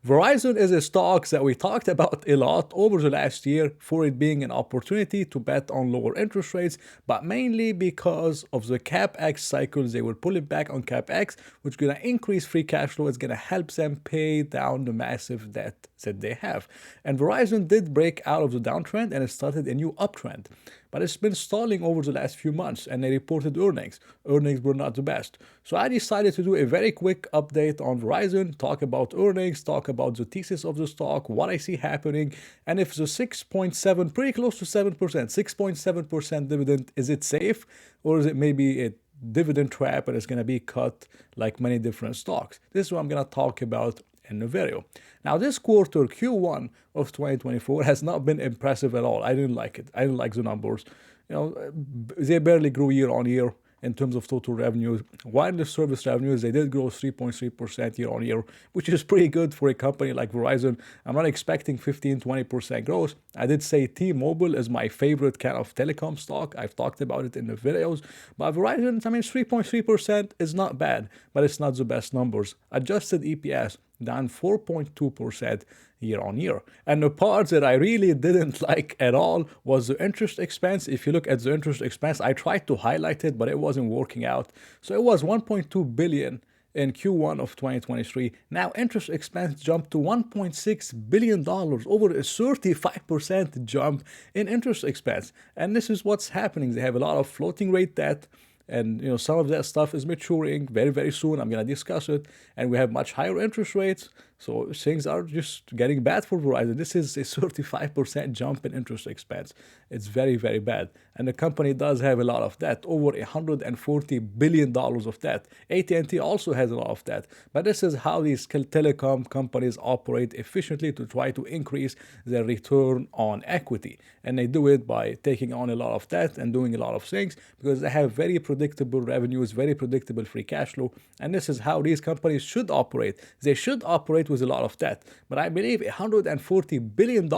Verizon is a stock that we talked about a lot over the last year for it being an opportunity to bet on lower interest rates, but mainly because of the CapEx cycles. They will pull it back on CapEx, which is going to increase free cash flow. It's going to help them pay down the massive debt that they have. And Verizon did break out of the downtrend and it started a new uptrend. But it's been stalling over the last few months and they reported earnings. Earnings were not the best. So I decided to do a very quick update on Verizon, talk about earnings, talk about the thesis of the stock, what I see happening, and if the 6.7, pretty close to 7%, 6.7% dividend, is it safe or is it maybe a dividend trap and it's going to be cut like many different stocks? This is what I'm going to talk about in the video. Now, this quarter, Q1 of 2024, has not been impressive at all. I didn't like it. I didn't like the numbers. They barely grew year on year in terms of total revenues. Wireless service revenues, they did grow 3.3% year on year, which is pretty good for a company like Verizon. I'm not expecting 15-20% growth. I did say T-Mobile is my favorite kind of telecom stock. I've talked about it in the videos. But Verizon, 3.3% is not bad, but it's not the best numbers. Adjusted EPS, down 4.2% year on year. And the part that I really didn't like at all was the interest expense. If you look at the interest expense, I tried to highlight it, but it wasn't working out. So it was 1.2 billion in Q1 of 2023. Now interest expense jumped to $1.6 billion, over a 35% jump in interest expense. And this is what's happening. They have a lot of floating rate debt. And some of that stuff is maturing very, very soon. I'm going to discuss it. And we have much higher interest rates. So things are just getting bad for Verizon. This is a 35% jump in interest expense. It's very, very bad. And the company does have a lot of debt, over $140 billion of debt. AT&T also has a lot of debt. But this is how these telecom companies operate efficiently to try to increase their return on equity. And they do it by taking on a lot of debt and doing a lot of things because they have very predictable revenues, very predictable free cash flow. And this is how these companies should operate. They should operate with a lot of debt. But I believe $140 billion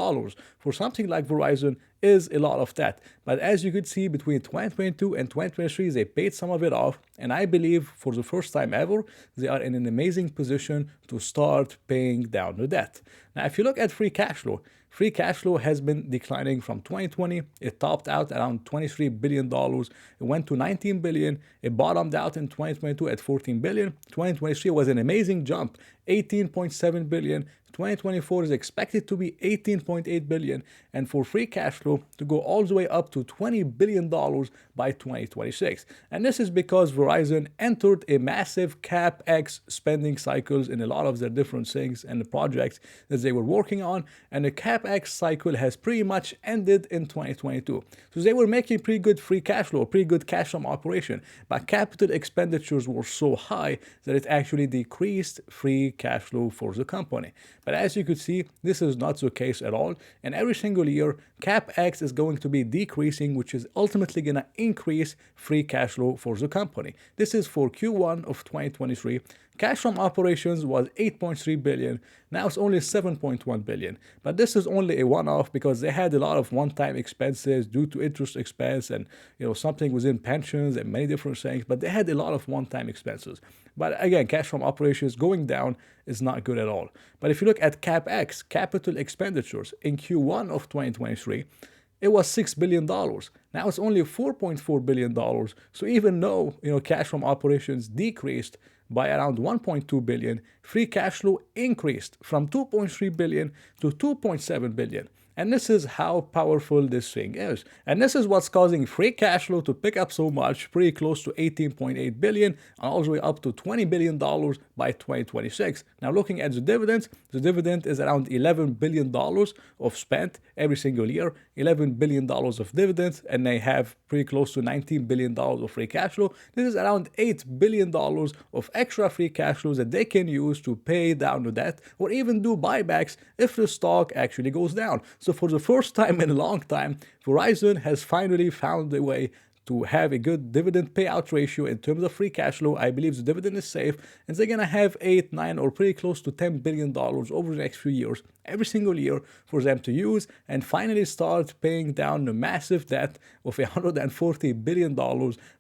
for something like Verizon is a lot of debt. But as you could see, between 2022 and 2023, they paid some of it off. And I believe for the first time ever, they are in an amazing position to start paying down the debt. Now, if you look at free cash flow has been declining from 2020. It topped out around $23 billion. It went to $19 billion. It bottomed out in 2022 at $14 billion. 2023 was an amazing jump, $18.7 billion. 2024 is expected to be $18.8 billion, and for free cash flow to go all the way up to $20 billion by 2026. And this is because Verizon entered a massive CapEx spending cycles in a lot of their different things and the projects that they were working on, and the CapEx cycle has pretty much ended in 2022. So they were making pretty good free cash flow, pretty good cash from operation, but capital expenditures were so high that it actually decreased free cash flow for the company. But as you could see, this is not the case at all. And every single year, CapEx is going to be decreasing, which is ultimately going to increase free cash flow for the company. This is for Q1 of 2023. Cash from operations was $8.3 billion. Now it's only $7.1 billion. But this is only a one-off because they had a lot of one-time expenses due to interest expense and something within pensions and many different things. But they had a lot of one-time expenses. But again, cash from operations going down is not good at all. But if you look at CapEx, capital expenditures, in Q1 of 2023, it was $6 billion. Now it's only $4.4 billion. So even though cash from operations decreased by around $1.2 billion, free cash flow increased from $2.3 billion to $2.7 billion. And this is how powerful this thing is. And this is what's causing free cash flow to pick up so much, pretty close to $18.8 billion, and all the way up to $20 billion by 2026. Now, looking at the dividend is around $11 billion of spent every single year, $11 billion of dividends, and they have pretty close to $19 billion of free cash flow. This is around $8 billion of extra free cash flows that they can use to pay down the debt or even do buybacks if the stock actually goes down. So for the first time in a long time, Verizon has finally found a way to have a good dividend payout ratio in terms of free cash flow. I believe the dividend is safe, and they're gonna have 8, 9, or pretty close to $10 billion over the next few years, every single year, for them to use, and finally start paying down the massive debt of $140 billion,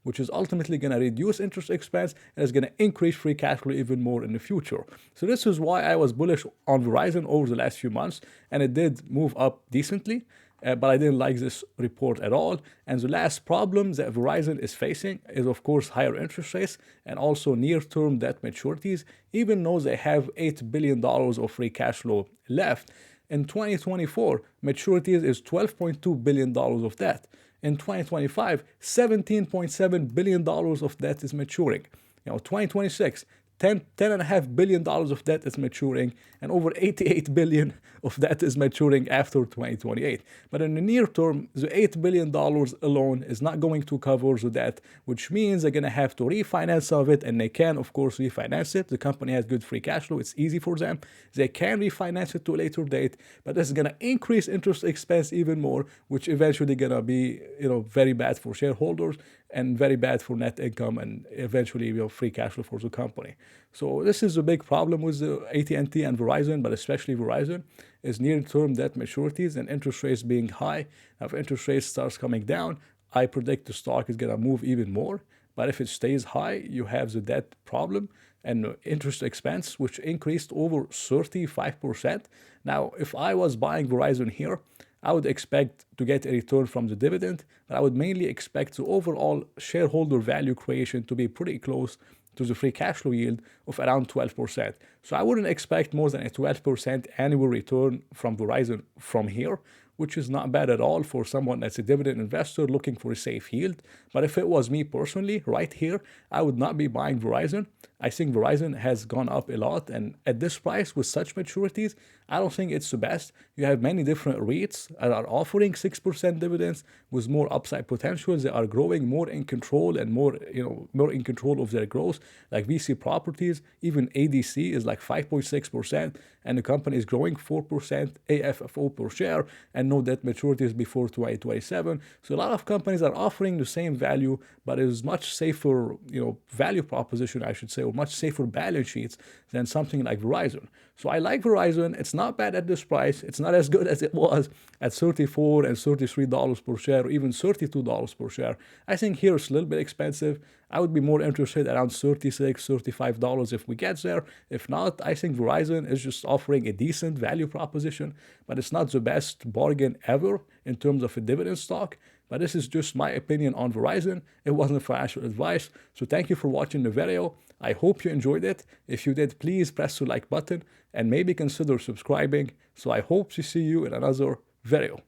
which is ultimately gonna reduce interest expense and is gonna increase free cash flow even more in the future. So this is why I was bullish on Verizon over the last few months, and it did move up decently. But I didn't like this report at all. And the last problem that Verizon is facing is, of course, higher interest rates and also near-term debt maturities. Even though they have $8 billion of free cash flow left, in 2024, maturities is $12.2 billion of debt. In 2025, $17.7 billion of debt is maturing. 2026, $10.5 billion of debt is maturing, and over $88 billion of debt is maturing after 2028. But in the near term, the $8 billion alone is not going to cover the debt, which means they're going to have to refinance some of it, and they can, of course, refinance it. The company has good free cash flow. It's easy for them. They can refinance it to a later date, but this is going to increase interest expense even more, which eventually going to be, very bad for shareholders and very bad for net income and eventually, free cash flow for the company. So this is a big problem with the AT&T and Verizon, but especially Verizon, is near-term debt maturities and interest rates being high. Now, if interest rates starts coming down, I predict the stock is going to move even more. But if it stays high, you have the debt problem and interest expense, which increased over 35%. Now, if I was buying Verizon here, I would expect to get a return from the dividend, but I would mainly expect the overall shareholder value creation to be pretty close to the free cash flow yield of around 12%. So I wouldn't expect more than a 12% annual return from Verizon from here, which is not bad at all for someone that's a dividend investor looking for a safe yield. But if it was me personally, right here, I would not be buying Verizon. I think Verizon has gone up a lot, and at this price with such maturities, I don't think it's the best. You have many different REITs that are offering 6% dividends with more upside potential. They are growing more in control and more in control of their growth, like VC Properties. Even ADC is like 5.6%, and the company is growing 4% AFFO per share and no debt maturities before 2027. So a lot of companies are offering the same value, but it is much safer, value proposition, I should say, or much safer balance sheets than something like Verizon. So I like Verizon. It's not bad at this price. It's not as good as it was at $34 and $33 per share, or even $32 per share. I think here it's a little bit expensive. I would be more interested around $36, $35 if we get there. If not, I think Verizon is just offering a decent value proposition, but it's not the best bargain ever in terms of a dividend stock. But this is just my opinion on Verizon. It wasn't financial advice. So thank you for watching the video. I hope you enjoyed it. If you did, please press the like button and maybe consider subscribing. So I hope to see you in another video.